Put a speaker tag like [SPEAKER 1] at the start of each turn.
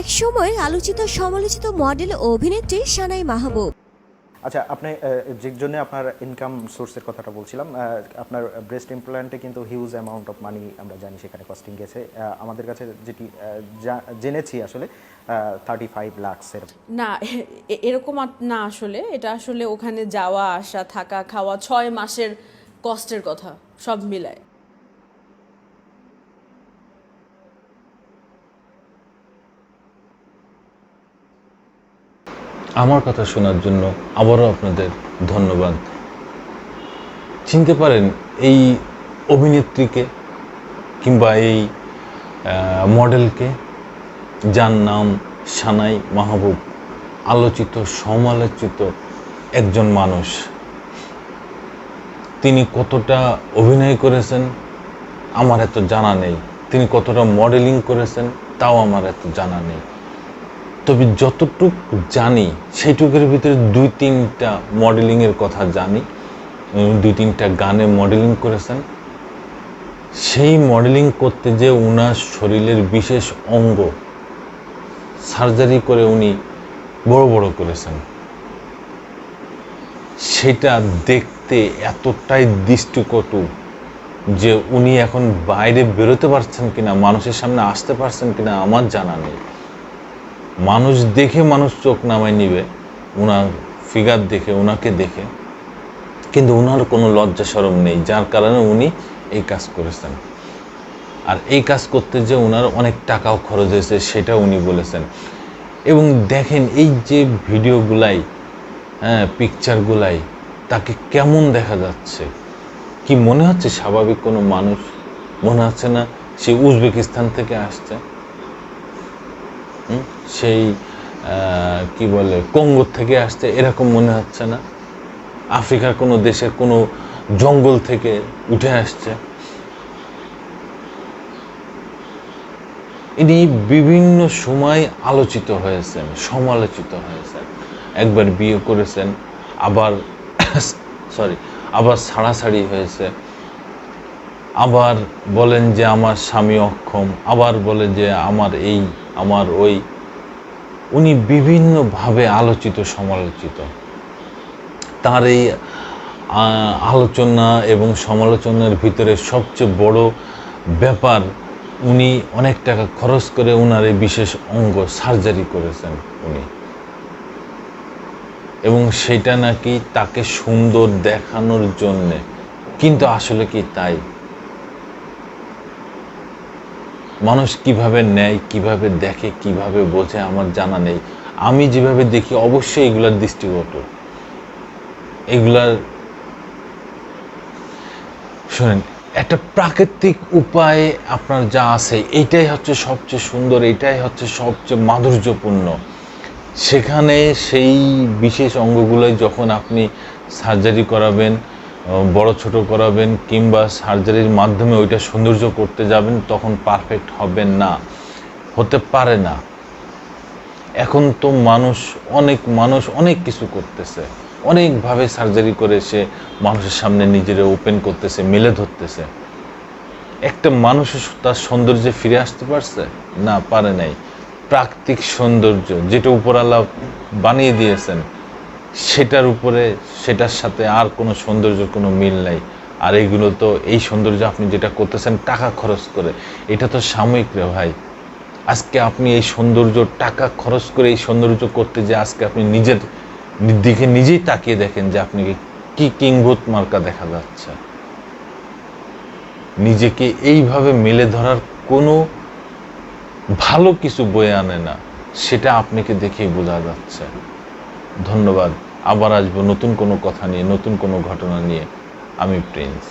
[SPEAKER 1] একসময় আলোচিত সমালোচিত মডেল ও অভিনেত্রী সানাই মাহবুব।
[SPEAKER 2] আচ্ছা, আপনি যে জন্য আপনার ইনকাম সোর্সের কথাটা বলছিলাম, আপনার ব্রেস্ট ইমপ্ল্যান্টে কিন্তু হিউজ অ্যামাউন্ট অফ মানি আমরা জানি সেখানে কস্টিং গেছে। আমাদের কাছে যেটি জেনেছি আসলে 35 লাখসের।
[SPEAKER 3] না, এরকম না, আসলে এটা আসলে ওখানে যাওয়া আসা থাকা খাওয়া 6 মাসের কষ্টের কথা সব মিলায়।
[SPEAKER 4] আমার কথা শোনার জন্য আবারও আপনাদের ধন্যবাদ। চিনতে পারেন এই অভিনেত্রীকে কিংবা এই মডেলকে, যার নাম সানাই মাহবুব, আলোচিত সমালোচিত একজন মানুষ। তিনি কতটা অভিনয় করেছেন আমার এত জানা নেই, তিনি কতটা মডেলিং করেছেন তাও আমার এত জানা নেই। তবে যতটুক জানি সেইটুকের ভিতরে 2-3টা মডেলিংয়ের কথা জানি। 2-3টা গানে মডেলিং করেছেন। সেই মডেলিং করতে যে উনার শরীরের বিশেষ অঙ্গ সার্জারি করে উনি বড় বড় করেছেন, সেটা দেখতে এতটাই দৃষ্টিকটু যে উনি এখন বাইরে বেরোতে পারছেন কিনা, মানুষের সামনে আসতে পারছেন কিনা আমার জানা নেই। মানুষ দেখে মানুষ চোখ নামায় নিবে ওনার ফিগার দেখে, ওনাকে দেখে, কিন্তু ওনার কোনো লজ্জা শরম নেই, যার কারণে উনি এই কাজ করেছেন। আর এই কাজ করতে যে ওনার অনেক টাকাও খরচ হয়েছে সেটা উনি বলেছেন। এবং দেখেন এই যে ভিডিওগুলাই, পিকচারগুলাই, তাকে কেমন দেখা যাচ্ছে, কি মনে হচ্ছে স্বাভাবিক কোনো মানুষ? মনে হচ্ছে না সে উজবেকিস্তান থেকে আসছে, সেই কি বলে কঙ্গো থেকে আসছে, এরকম মনে হচ্ছে না? আফ্রিকার কোনো দেশের কোনো জঙ্গল থেকে উঠে আসছে। ইনি বিভিন্ন সময় আলোচিত হয়েছেন, সমালোচিত হয়েছেন। একবার বিয়ে করেছেন, আবার আবার ছাড়াছাড়ি হয়েছে, আবার বলেন যে আমার স্বামী অক্ষম, আবার বলে যে আমার এই আমার ওই। উনি বিভিন্নভাবে আলোচিত সমালোচিত। তার এই আলোচনা এবং সমালোচনার ভিতরে সবচেয়ে বড় ব্যাপার, উনি অনেক টাকা খরচ করে ওনার এই বিশেষ অঙ্গ সার্জারি করেছেন উনি, এবং সেটা নাকি তাকে সুন্দর দেখানোর জন্যে। কিন্তু আসলে কি তাই? মানুষ কিভাবে নেয়, কিভাবে দেখে, কিভাবে বোঝে আমার জানা নেই। আমি যেভাবে দেখি অবশ্যই এগুলার দৃষ্টিগত, এগুলার শোনেন, একটা প্রাকৃতিক উপায়ে আপনার যা আছে এইটাই হচ্ছে সবচেয়ে সুন্দর, এইটাই হচ্ছে সবচেয়ে মাধুর্যপূর্ণ। সেখানে সেই বিশেষ অঙ্গগুলোই যখন আপনি সার্জারি করাবেন, বড় ছোট করাবেন, কিংবা সার্জারির মাধ্যমে ওইটা সৌন্দর্য করতে যাবেন, তখন পারফেক্ট হবে না, হতে পারে না। এখন তো অনেক মানুষ অনেক কিছু করতেছে, অনেকভাবে সার্জারি করে সে মানুষের সামনে নিজেরা ওপেন করতেছে, মেলে ধরতেছে। একটা মানুষের তার সৌন্দর্যে ফিরে আসতে পারছে না? পারে নাই। প্রাকৃতিক সৌন্দর্য যেটা উপরওয়ালা বানিয়ে দিয়েছেন, সেটার উপরে, সেটার সাথে আর কোনো সৌন্দর্যের কোনো মিল নাই। আর এইগুলো তো, এই সৌন্দর্য আপনি যেটা করতেছেন টাকা খরচ করে, এটা তো সাময়িক রে ভাই। আজকে আপনি এই সৌন্দর্য, টাকা খরচ করে এই সৌন্দর্য করতে, যে আজকে আপনি নিজের দিকে নিজেই তাকিয়ে দেখেন যে আপনি কি কিংভূত মার্কা দেখা যাচ্ছে। নিজেকে এইভাবে মেলে ধরার কোনো ভালো কিছু বয়ে আনে না, সেটা আপনাকে দেখেই বোঝা যাচ্ছে। ধন্যবাদ। আবার আসবো নতুন কোনো কথা নিয়ে, নতুন কোনো ঘটনা নিয়ে। আমি প্রিন্স।